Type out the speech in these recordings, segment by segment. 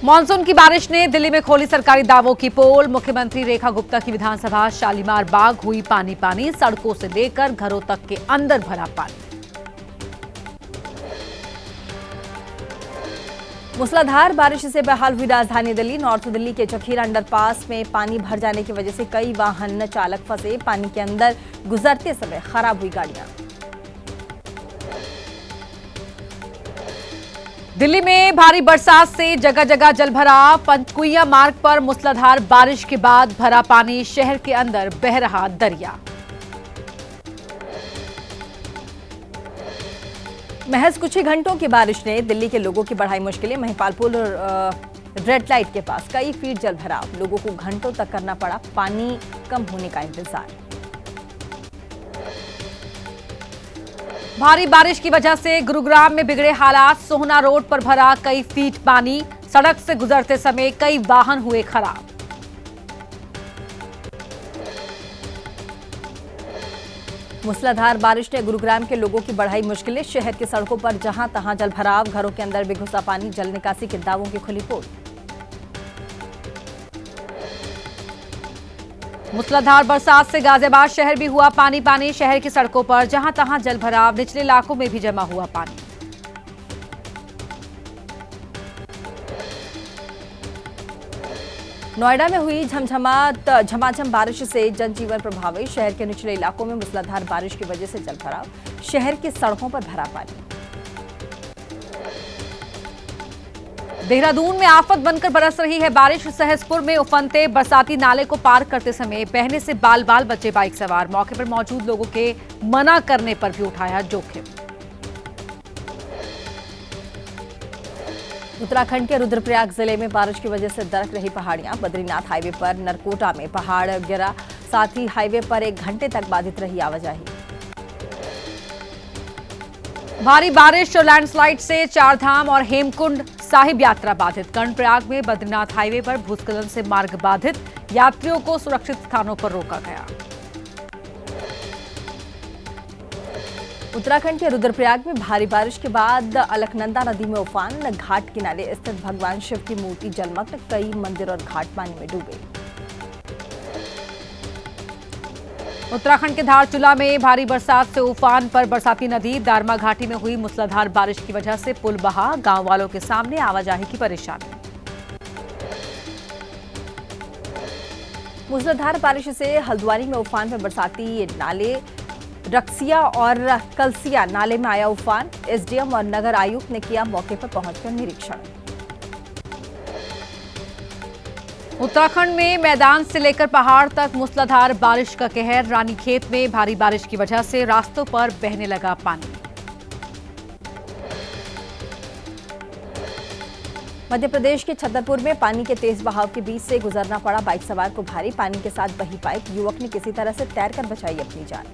Monsoon की बारिश ने दिल्ली में खोली सरकारी दावों की पोल। मुख्यमंत्री रेखा गुप्ता की विधानसभा शालीमार बाग हुई पानी पानी, सड़कों से लेकर घरों तक के अंदर भरा पानी। मूसलाधार बारिश से बेहाल हुई राजधानी दिल्ली। नॉर्थ दिल्ली के जखीरा अंडरपास में पानी भर जाने की वजह से कई वाहन चालक फंसे। पानी के अंदर गुजरते समय खराब हुई गाड़ियां। दिल्ली में भारी बरसात से जगह जगह जलभराव। पंचकुइया मार्ग पर मूसलाधार बारिश के बाद भरा पानी, शहर के अंदर बह रहा दरिया। महज कुछ ही घंटों की बारिश ने दिल्ली के लोगों की बढ़ाई मुश्किलें। महिपालपुर रेड लाइट के पास कई फीट जलभराव, लोगों को घंटों तक करना पड़ा पानी कम होने का इंतजार। भारी बारिश की वजह से गुरुग्राम में बिगड़े हालात। सोहना रोड पर भरा कई फीट पानी, सड़क से गुजरते समय कई वाहन हुए खराब। मूसलाधार बारिश ने गुरुग्राम के लोगों की बढ़ाई मुश्किलें। शहर की सड़कों पर जहां तहां जलभराव, घरों के अंदर भी घुसा पानी, जल निकासी के दावों की खुली पोल। मूसलाधार बरसात से गाजियाबाद शहर भी हुआ पानी पानी। शहर की सड़कों पर जहां तहां जलभराव, निचले इलाकों में भी जमा हुआ पानी। नोएडा में हुई झमाझम बारिश से जनजीवन प्रभावित। शहर के निचले इलाकों में मूसलाधार बारिश की वजह से जलभराव, शहर की सड़कों पर भरा पानी। देहरादून में आफत बनकर बरस रही है बारिश। सहसपुर में उफनते बरसाती नाले को पार करते समय बहने से बाल बाल बचे बाइक सवार। मौके पर मौजूद लोगों के मना करने पर भी उठाया जोखिम। उत्तराखंड के रुद्रप्रयाग जिले में बारिश की वजह से दरक रही पहाड़ियां। बद्रीनाथ हाईवे पर नरकोटा में पहाड़ गिरा, साथ ही हाईवे पर 1 घंटे तक बाधित रही आवाजाही। भारी बारिश और लैंडस्लाइड से चारधाम और हेमकुंड साहिब यात्रा बाधित। कर्णप्रयाग में बद्रीनाथ हाईवे पर भूस्खलन से मार्ग बाधित, यात्रियों को सुरक्षित स्थानों पर रोका गया। उत्तराखंड के रुद्रप्रयाग में भारी बारिश के बाद अलकनंदा नदी में उफान। घाट किनारे स्थित भगवान शिव की मूर्ति जलमग्न, कई मंदिर और घाट पानी में डूबे। उत्तराखंड के धारचूला में भारी बरसात से उफान पर बरसाती नदी। दारमा घाटी में हुई मूसलाधार बारिश की वजह से पुल बहा, गांव वालों के सामने आवाजाही की परेशानी। मूसलाधार बारिश से हल्द्वानी में उफान पर बरसाती नाले। रक्सिया और कलसिया नाले में आया उफान। एसडीएम और नगर आयुक्त ने किया मौके पर पहुंचकर निरीक्षण। उत्तराखंड में मैदान से लेकर पहाड़ तक मूसलाधार बारिश का कहर। रानीखेत में भारी बारिश की वजह से रास्तों पर बहने लगा पानी। मध्य प्रदेश के छतरपुर में पानी के तेज बहाव के बीच से गुजरना पड़ा बाइक सवार को भारी। पानी के साथ बही बाइक, युवक ने किसी तरह से तैरकर बचाई अपनी जान।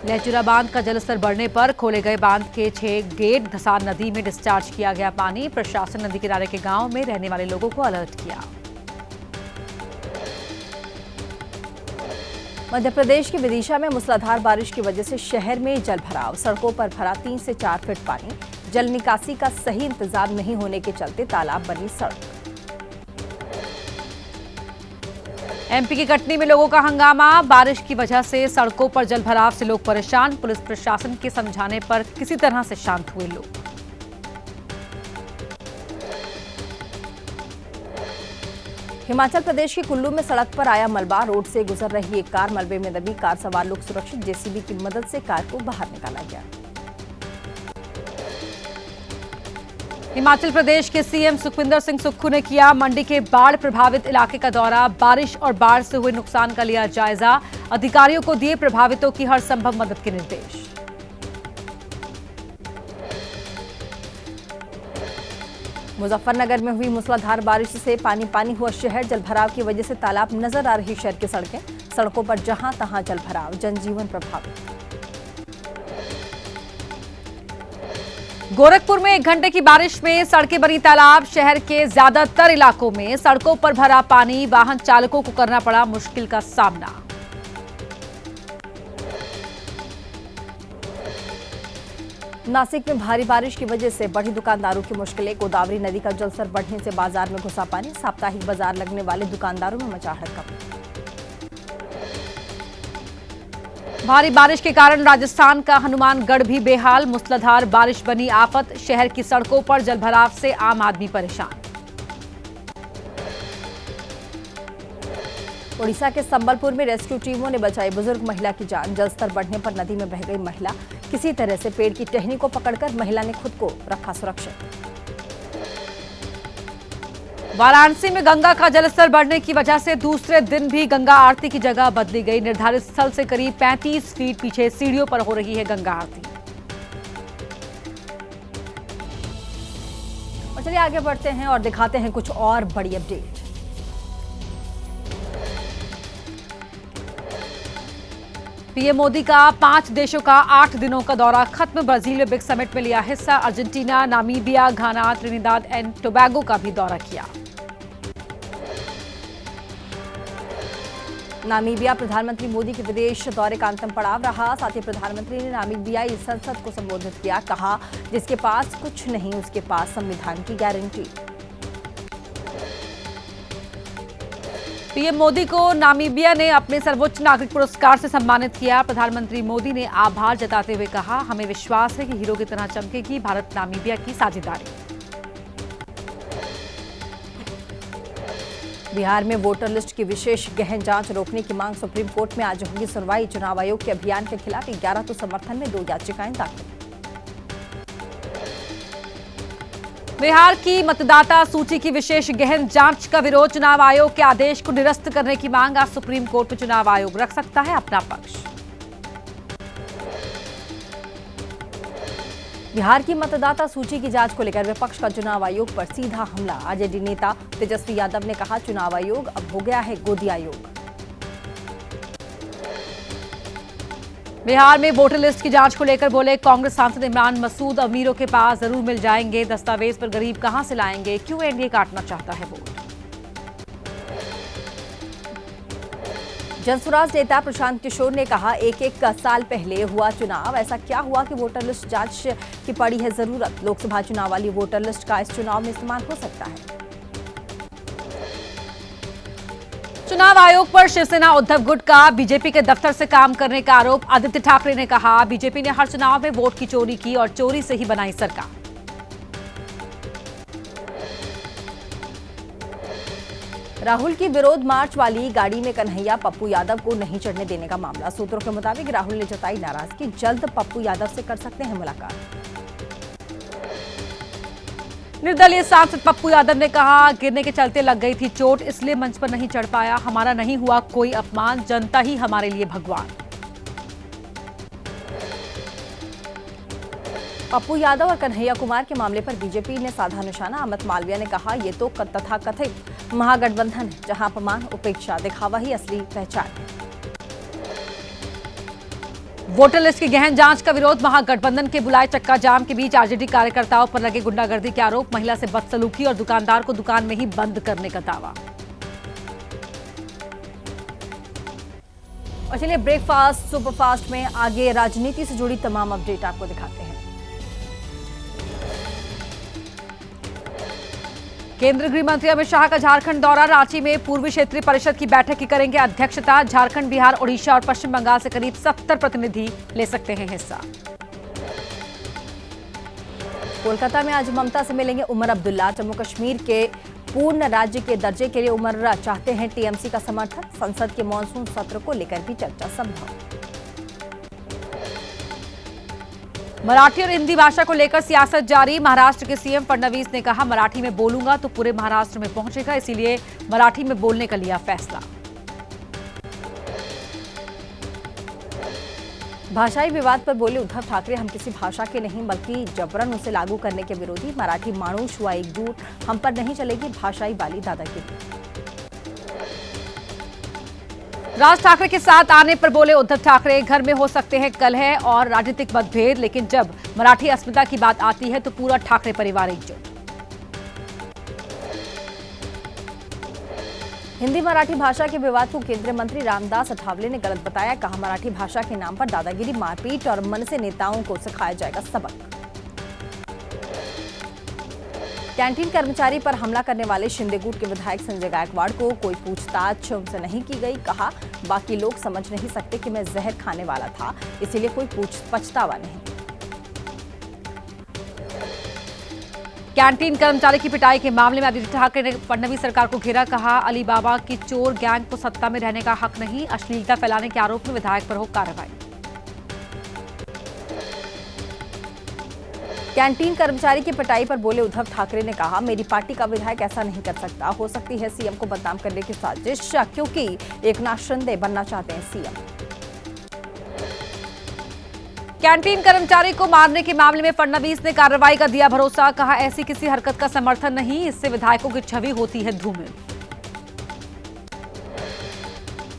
लहचूरा बांध का जलस्तर बढ़ने पर खोले गए बांध के 6 गेट। धसार नदी में डिस्चार्ज किया गया पानी। प्रशासन नदी किनारे के गांव में रहने वाले लोगों को अलर्ट किया। मध्य प्रदेश के विदिशा में मूसलाधार बारिश की वजह से शहर में जलभराव, सड़कों पर भरा 3 से 4 फीट पानी। जल निकासी का सही इंतजाम नहीं होने के चलते तालाब बनी सड़क। एमपी के कटनी में लोगों का हंगामा। बारिश की वजह से सड़कों पर जलभराव से लोग परेशान। पुलिस प्रशासन के समझाने पर किसी तरह से शांत हुए लोग। हिमाचल प्रदेश के कुल्लू में सड़क पर आया मलबा। रोड से गुजर रही एक कार मलबे में दबी। कार सवार लोग सुरक्षित, जेसीबी की मदद से कार को बाहर निकाला गया। हिमाचल प्रदेश के सीएम सुखविंदर सिंह सुक्खू ने किया मंडी के बाढ़ प्रभावित इलाके का दौरा। बारिश और बाढ़ से हुए नुकसान का लिया जायजा। अधिकारियों को दिए प्रभावितों की हर संभव मदद के निर्देश। मुजफ्फरनगर में हुई मूसलाधार बारिश से पानी पानी हुआ शहर। जलभराव की वजह से तालाब नजर आ रही शहर की सड़कें। सड़कों पर जहां तहां जलभराव, जनजीवन प्रभावित। गोरखपुर में 1 घंटे की बारिश में सड़कें बनी तालाब। शहर के ज्यादातर इलाकों में सड़कों पर भरा पानी। वाहन चालकों को करना पड़ा मुश्किल का सामना। नासिक में भारी बारिश की वजह से बढ़ी दुकानदारों की मुश्किलें। गोदावरी नदी का जलस्तर बढ़ने से बाजार में घुसा पानी। साप्ताहिक बाजार लगने वाले दुकानदारों में मचा हड़कंप। भारी बारिश के कारण राजस्थान का हनुमानगढ़ भी बेहाल। मूसलाधार बारिश बनी आफत। शहर की सड़कों पर जलभराव से आम आदमी परेशान। ओडिशा के संबलपुर में रेस्क्यू टीमों ने बचाई बुजुर्ग महिला की जान। जलस्तर बढ़ने पर नदी में बह गई महिला। किसी तरह से पेड़ की टहनी को पकड़कर महिला ने खुद को रखा सुरक्षित। वाराणसी में गंगा का जलस्तर बढ़ने की वजह से दूसरे दिन भी गंगा आरती की जगह बदली गई। निर्धारित स्थल से करीब 35 फीट पीछे सीढ़ियों पर हो रही है गंगा आरती। और चलिए आगे बढ़ते हैं और दिखाते हैं कुछ और बड़ी अपडेट। पीएम मोदी का 5 देशों का 8 दिनों का दौरा खत्म। ब्राजील में बिग समिट में लिया हिस्सा। Argentina, Namibia, Ghana, Trinidad and Tobago का भी दौरा किया। नामीबिया प्रधानमंत्री मोदी के विदेश दौरे का अंतिम पड़ाव रहा। साथ ही प्रधानमंत्री ने नामीबियाई संसद को संबोधित किया। कहा, जिसके पास कुछ नहीं उसके पास संविधान की गारंटी। पीएम मोदी को नामीबिया ने अपने सर्वोच्च नागरिक पुरस्कार से सम्मानित किया। प्रधानमंत्री मोदी ने आभार जताते हुए कहा, हमें विश्वास है कि हीरो की तरह चमकेगी भारत नामीबिया की साझेदारी। बिहार में वोटर लिस्ट की विशेष गहन जांच रोकने की मांग। सुप्रीम कोर्ट में आज होगी सुनवाई। चुनाव आयोग के अभियान के खिलाफ 11 तो समर्थन में 2 याचिकाएं दाखिल। बिहार की मतदाता सूची की विशेष गहन जांच का विरोध। चुनाव आयोग के आदेश को निरस्त करने की मांग। आज सुप्रीम कोर्ट में चुनाव आयोग रख सकता है अपना पक्ष। बिहार की मतदाता सूची की जांच को लेकर विपक्ष का चुनाव आयोग पर सीधा हमला। आरजेडी नेता तेजस्वी यादव ने कहा, चुनाव आयोग अब हो गया है गोदी आयोग। बिहार में वोटर लिस्ट की जांच को लेकर बोले कांग्रेस सांसद इमरान, मसूद अमीरों के पास जरूर मिल जाएंगे। दस्तावेज पर गरीब कहां से लाएंगे? क्यों एनडीए काटना चाहता है वोट? जनसुराज नेता प्रशांत किशोर ने कहा, एक साल पहले हुआ चुनाव, ऐसा क्या हुआ कि वोटर लिस्ट जांच की पड़ी है जरूरत? लोकसभा चुनाव वाली वोटर लिस्ट का इस चुनाव में इस्तेमाल हो सकता है। चुनाव आयोग पर शिवसेना उद्धव गुट का बीजेपी के दफ्तर से काम करने का आरोप। आदित्य ठाकरे ने कहा, बीजेपी ने हर चुनाव में वोट की चोरी की और चोरी से ही बनाई सरकार। राहुल की विरोध मार्च वाली गाड़ी में कन्हैया पप्पू यादव को नहीं चढ़ने देने का मामला। सूत्रों के मुताबिक राहुल ने जताई नाराजगी, जल्द पप्पू यादव से कर सकते हैं मुलाकात। निर्दलीय सांसद पप्पू यादव ने कहा, गिरने के चलते लग गई थी चोट, इसलिए मंच पर नहीं चढ़ पाया। हमारा नहीं हुआ कोई अपमान, जनता ही हमारे लिए भगवान। पप्पू यादव और कन्हैया कुमार के मामले पर बीजेपी ने साधा निशाना। अमित मालवीय ने कहा, ये तो तथाकथित महागठबंधन है, जहां अपमान, उपेक्षा, दिखावा ही असली पहचान है। वोटर लिस्ट की गहन जांच का विरोध। महागठबंधन के बुलाए चक्का जाम के बीच आरजेडी कार्यकर्ताओं पर लगे गुंडागर्दी के आरोप। महिला से बदसलूकी और दुकानदार को दुकान में ही बंद करने का दावा। और चलिए ब्रेकफास्ट सुपरफास्ट में आगे राजनीति से जुड़ी तमाम अपडेट आपको दिखाते हैं। केंद्रीय गृह मंत्री अमित शाह का झारखंड दौरा। रांची में पूर्वी क्षेत्रीय परिषद की बैठक की करेंगे अध्यक्षता। झारखंड, बिहार, ओडिशा और पश्चिम बंगाल से करीब 70 प्रतिनिधि ले सकते हैं हिस्सा। कोलकाता में आज ममता से मिलेंगे उमर अब्दुल्ला। जम्मू कश्मीर के पूर्ण राज्य के दर्जे के लिए उमर चाहते हैं टीएमसी का समर्थन। संसद के मॉनसून सत्र को लेकर भी चर्चा संभव। मराठी और हिंदी भाषा को लेकर सियासत जारी। महाराष्ट्र के सीएम फडणवीस ने कहा, मराठी में बोलूंगा तो पूरे महाराष्ट्र में पहुंचेगा, इसीलिए मराठी में बोलने का लिया फैसला। भाषाई विवाद पर बोले उद्धव ठाकरे, हम किसी भाषा के नहीं बल्कि जबरन उसे लागू करने के विरोधी। मराठी माणूस हुआ एकजुट, हम पर नहीं चलेगी भाषाई वाली दादागिरी। राज ठाकरे के साथ आने पर बोले उद्धव ठाकरे, घर में हो सकते हैं कलह और राजनीतिक मतभेद, लेकिन जब मराठी अस्मिता की बात आती है तो पूरा ठाकरे परिवार एकजुट। हिंदी मराठी भाषा के विवाद को केंद्रीय मंत्री रामदास अठावले ने गलत बताया। कहा, मराठी भाषा के नाम पर दादागिरी, मारपीट और मन से नेताओं को सिखाया जाएगा सबक। कैंटीन कर्मचारी पर हमला करने वाले शिंदे गुट के विधायक संजय गायकवाड़ को कोई पूछताछ उनसे नहीं की गई। कहा, बाकी लोग समझ नहीं सकते कि मैं जहर खाने वाला था, इसीलिए कोई पछतावा नहीं। कैंटीन कर्मचारी की पिटाई के मामले में आदित्य ठाकरे ने फडणवीस सरकार को घेरा। कहा, अलीबाबा की चोर गैंग को सत्ता में रहने का हक नहीं, अश्लीलता फैलाने के आरोप में विधायक पर हो कार्रवाई। कैंटीन कर्मचारी की पिटाई पर बोले उद्धव ठाकरे ने कहा, मेरी पार्टी का विधायक ऐसा नहीं कर सकता। हो सकती है सीएम को बदनाम करने की साजिश, क्योंकि एकनाथ शिंदे बनना चाहते हैं सीएम। कैंटीन कर्मचारी को मारने के मामले में फडणवीस ने कार्रवाई का दिया भरोसा। कहा, ऐसी किसी हरकत का समर्थन नहीं, इससे विधायकों की छवि होती है धूमिल।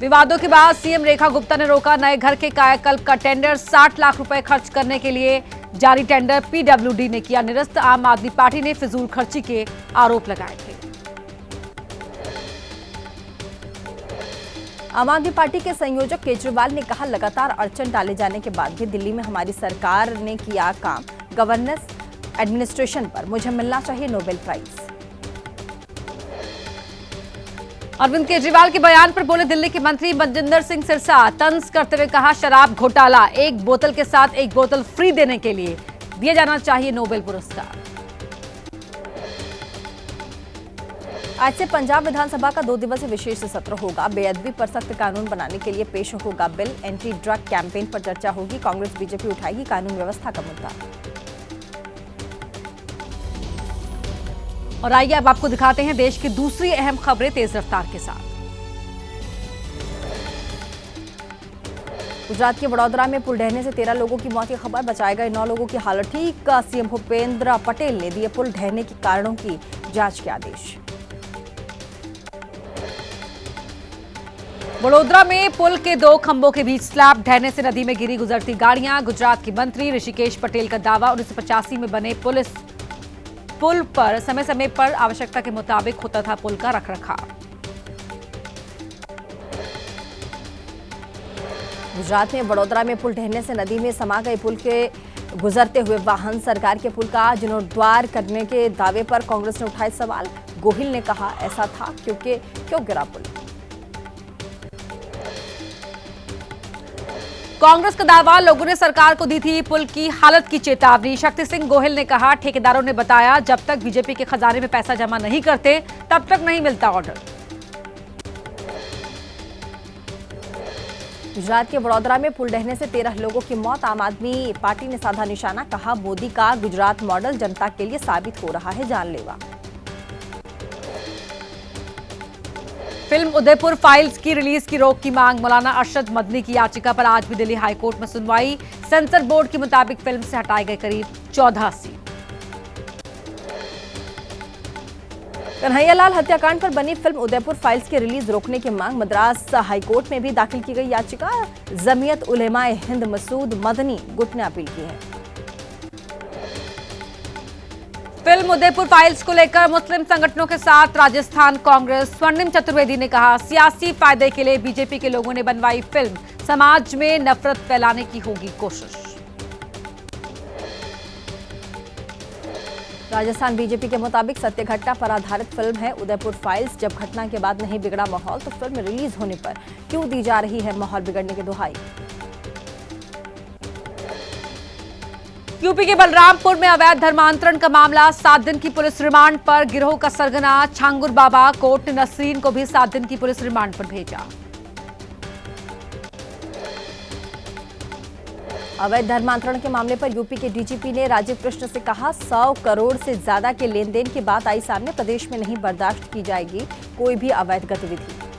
विवादों के बाद सीएम रेखा गुप्ता ने रोका नए घर के कायाकल्प का टेंडर। 60 लाख रुपए खर्च करने के लिए जारी टेंडर पीडब्ल्यूडी ने किया निरस्त। आम आदमी पार्टी ने फिजूल खर्ची के आरोप लगाए थे। आम आदमी पार्टी के संयोजक केजरीवाल ने कहा, लगातार अड़चन डाले जाने के बाद भी दिल्ली में हमारी सरकार ने किया काम। गवर्नेंस एडमिनिस्ट्रेशन पर मुझे मिलना चाहिए नोबेल प्राइज। अरविंद केजरीवाल के बयान पर बोले दिल्ली के मंत्री मनजिंदर सिंह सिरसा। तंज करते हुए कहा, शराब घोटाला, एक बोतल के साथ एक बोतल फ्री देने के लिए दिया जाना चाहिए नोबेल पुरस्कार। आज से पंजाब विधानसभा का 2 दिवसीय विशेष सत्र होगा। बेअदबी पर सख्त कानून बनाने के लिए पेश होगा बिल। एंटी ड्रग कैंपेन पर चर्चा होगी। कांग्रेस बीजेपी उठाएगी कानून व्यवस्था का मुद्दा। और आइए अब आपको दिखाते हैं देश की दूसरी अहम खबरें तेज रफ्तार के साथ। गुजरात के वडोदरा में पुल ढहने से 13 लोगों की मौत की खबर। बचाए गए 9 लोगों की हालत ठीक। सीएम भूपेंद्र पटेल ने दिए पुल ढहने के कारणों की जांच के आदेश। वडोदरा में पुल के 2 खंभों के बीच स्लैब ढहने से नदी में गिरी गुजरती गाड़ियां। गुजरात के मंत्री ऋषिकेश पटेल का दावा, 1985 में बने पुल पर समय समय पर आवश्यकता के मुताबिक होता था पुल का रखरखाव। गुजरात में वडोदरा में पुल ढहने से नदी में समा गए पुल के गुजरते हुए वाहन। सरकार के पुल का जीर्णोद्धार करने के दावे पर कांग्रेस ने उठाए सवाल। गोहिल ने कहा, ऐसा था क्योंकि क्यों गिरा पुल। कांग्रेस का दावा, लोगों ने सरकार को दी थी पुल की हालत की चेतावनी। शक्ति सिंह गोहिल ने कहा, ठेकेदारों ने बताया जब तक बीजेपी के खजाने में पैसा जमा नहीं करते तब तक नहीं मिलता ऑर्डर। गुजरात के वडोदरा में पुल ढहने से 13 लोगों की मौत। आम आदमी पार्टी ने साधा निशाना। कहा, मोदी का गुजरात मॉडल जनता के लिए साबित हो रहा है जानलेवा। फिल्म उदयपुर फाइल्स की रिलीज की रोक की मांग। मौलाना अरशद मदनी की याचिका पर आज भी दिल्ली हाईकोर्ट में सुनवाई। सेंसर बोर्ड के मुताबिक फिल्म से हटाए गए करीब 14 सीट। कन्हैयालाल हत्याकांड पर बनी फिल्म उदयपुर फाइल्स की रिलीज रोकने की मांग। मद्रास हाईकोर्ट में भी दाखिल की गई याचिका। जमीयत उलेमाए हिंद मसूद मदनी गुट ने अपील की है। फिल्म उदयपुर फाइल्स को लेकर मुस्लिम संगठनों के साथ राजस्थान कांग्रेस। स्वर्णिम चतुर्वेदी ने कहा, सियासी फायदे के लिए बीजेपी के लोगों ने बनवाई फिल्म, समाज में नफरत फैलाने की होगी कोशिश। राजस्थान बीजेपी के मुताबिक सत्य घटना पर आधारित फिल्म है उदयपुर फाइल्स। जब घटना के बाद नहीं बिगड़ा माहौल तो फिल्म रिलीज होने पर क्यों दी जा रही है माहौल बिगड़ने की दुहाई। यूपी के बलरामपुर में अवैध धर्मांतरण का मामला। 7 दिन की पुलिस रिमांड पर गिरोह का सरगना छांगुर बाबा। कोर्ट ने नसरीन को भी 7 दिन की पुलिस रिमांड पर भेजा। अवैध धर्मांतरण के मामले पर यूपी के डीजीपी ने राजीव कृष्ण से कहा, 100 करोड़ से ज्यादा के लेन देन की बात आई सामने। प्रदेश में नहीं बर्दाश्त की जाएगी कोई भी अवैध गतिविधि।